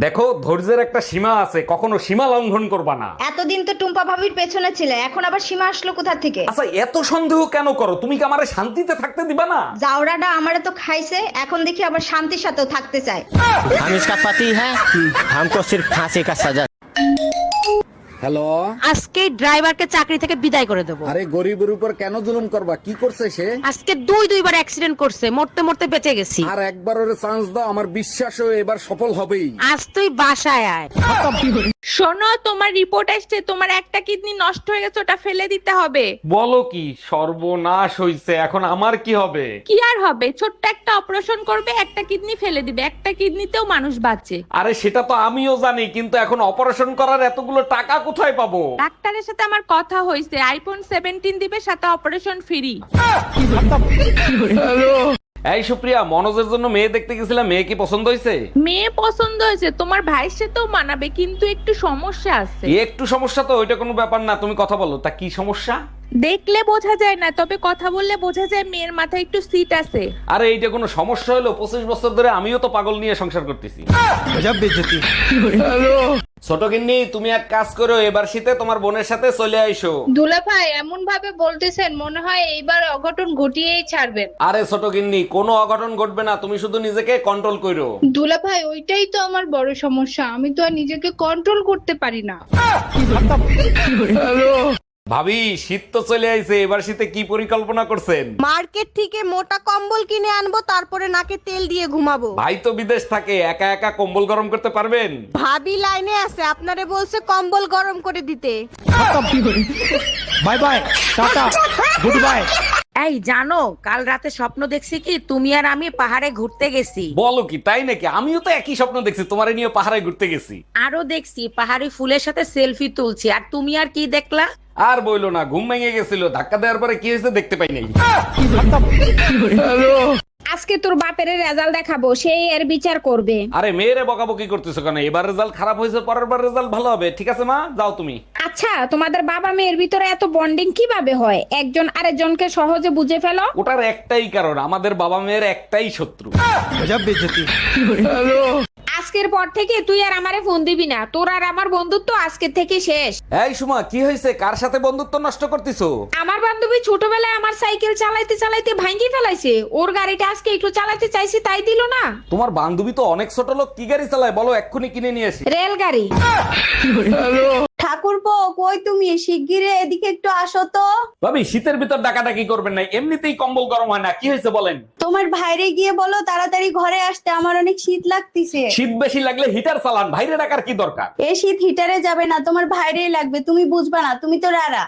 দেখো, ধৈর্যের একটা সীমা আছে, কখনো সীমা লঙ্ঘন করবা না। এতদিন তো টুম্পা ভাবির পেছনে ছিলে, এখন আবার সীমা আসলো কোথা থেকে? আচ্ছা, এত সন্দেহ কেন করো? তুমি কি আমারে শান্তিতে থাকতে দিবা না? জাউরাটা আমারে তো খাইছে, এখন দেখি আবার শান্তির সাথেও থাকতে চায়। हम इसका पति है, हमको सिर्फ फांसी का सजा। হ্যালো। আজকে ড্রাইভারকে চাকরি থেকে বিদায় করে দেবো। আরে গরিবের উপর কেন জুলুম করবা? কি করছে সে? আজকে দুইবার অ্যাক্সিডেন্ট করছে, মরতে মরতে বেঁচে গেছি। আর একবার ওরে চান্স দাও, আমার বিশ্বাস ও এবার সফল হবেই। আজ তুই বাসায় আয়। শোনো, তোমার রিপোর্ট আসছে, তোমার একটা কিডনি নষ্ট হয়ে গেছে, ওটা ফেলে দিতে হবে। বলো কি? সর্বনাশ হইছে, এখন আমার কি হবে? কি আর হবে, ছোট্ট একটা অপারেশন করবে, একটা কিডনি ফেলে দিবে, একটা কিডনিতেও মানুষ বাঁচে। আরে সেটা তো আমিও জানি, কিন্তু এখন অপারেশন করার এতগুলো টাকা কোথায় পাবো? ডাক্তারের সাথে আমার কথা হয়েছে, আইফোন 17 দিবে, সাথে অপারেশন ফ্রি। এই সুপ্রিয়া, মনোজের জন্য মেয়ে দেখতে গেছিলাম, মেয়ে কি পছন্দ হয়েছে? মেয়ে পছন্দ হয়েছে, তোমার ভাইয়ের সাথেও মানাবে, কিন্তু একটু সমস্যা আছে। একটু সমস্যা তো, ওইটা কোনো ব্যাপার না, তুমি কথা বলো। তা কি সমস্যা? দেখলে বোঝা যায় না, তবে কথা বললে বোঝা যায় মেয়ের মাথায় একটু সিট আছে। আরে এইটা কোনো সমস্যা হলো? 25 বছর ধরে আমিও তো পাগল নিয়ে সংসার করতেছি। ছোট গিন্নি, তুমি এক কাজ করো, এবার শীতে তোমার বোনের সাথে চলে আইসো। দুলা ভাই এমন ভাবে বলতেছেন, মনে হয় এইবার অঘটন ঘটিয়েই ছাড়বেন। আরে ছোট গিন্নি, কোনো অঘটন ঘটবে না, তুমি শুধু নিজেকে কন্ট্রোল করো। দুলা ভাই ওইটাই তো আমার বড় সমস্যা, আমি তো আর নিজেকে কন্ট্রোল করতে পারি না। ভাবি, শীত তো চলে আইছে, এবার শীতে কি পরিকল্পনা করছেন? মার্কেট থেকে মোটা কম্বল কিনে আনবো, তারপরে নাকে তেল দিয়ে ঘুমাবো। ভাই তো বিদেশ থাকে, একা একা কম্বল গরম করতে পারবেন? ভাবি লাইনে আছে, আপনারে বলছে কম্বল গরম করে দিতে। Bye bye, tata, goodbye. এই জানো, কাল রাতে স্বপ্ন দেখছি কি তুমি আর আমি পাহাড়ে ঘুরতে গেছি। বলো কি, তাই নাকি? আমিও তো একই স্বপ্ন দেখছি, তোমারে নিয়ে পাহাড়ে ঘুরতে গেছি। আরো দেখছি পাহাড়ি ফুলের সাথে সেলফি তুলছি, আর তুমি আর কি দেখলা? আর বইলো না, ঘুম ভেঙে গেছিল, ধাক্কা দেওয়ার পরে কি হয়েছে দেখতে পাই নাই। আজকে তোর বাপের রেজাল্ট দেখাবো, সেই এর বিচার করবে। আরে মেয়েরে বকাবকি করতেছো কেন? এবার রেজাল্ট খারাপ হয়েছে, পরের বার রেজাল্ট ভালো হবে। ঠিক আছে মা, যাও তুমি। আচ্ছা, তোমাদের বাবা মেয়ের ভিতরে এত বন্ডিং কিভাবে হয়? একজন আরেকজনকে সহজে বুঝে ফেলো। ওটার একটাই কারণ, আমাদের বাবা মেয়ের একটাই শত্রু। আজকের পর থেকে তুই আর আমারে ফোন দিবি না, তোর আর আমার বন্ধুত্ব আজকে থেকে শেষ। এই সুমা, কি হয়েছে? কার সাথে বন্ধুত্ব নষ্ট করতেছো? আমার বান্ধবী ছোটবেলায় আমার সাইকেল চালাইতে চালাইতে ভাঙি ফেলাইছে, ওর গাড়িটা আজকে একটু চালাতে চাইছি, তাই দিল না। তোমার বান্ধবী তো অনেক ছোট লোক, কি গাড়ি চালায় বলো, এক্ষুনি কিনে নিয়ে আসি। রেলগাড়ি। ঠাকুরপো, কই তুমি? শিগগিরই এদিকে একটু আসো তো। ভাবি, শীতের ভিতর ডাকাডাকি করবেন না, এমনিতেই কম্বল গরম হয় না। কি হয়েছে বলেন? তোমার ভাইরে গিয়ে বলো তাড়াতাড়ি ঘরে আসতে, আমার অনেক শীত লাগতেছে। শীত বেশি লাগলে হিটার চালান, বাইরে রাখার কি দরকার? এই শীত হিটারে যাবে না, তোমার ভাইরেই লাগবে, তুমি বুঝবা না, তুমি তো রারা।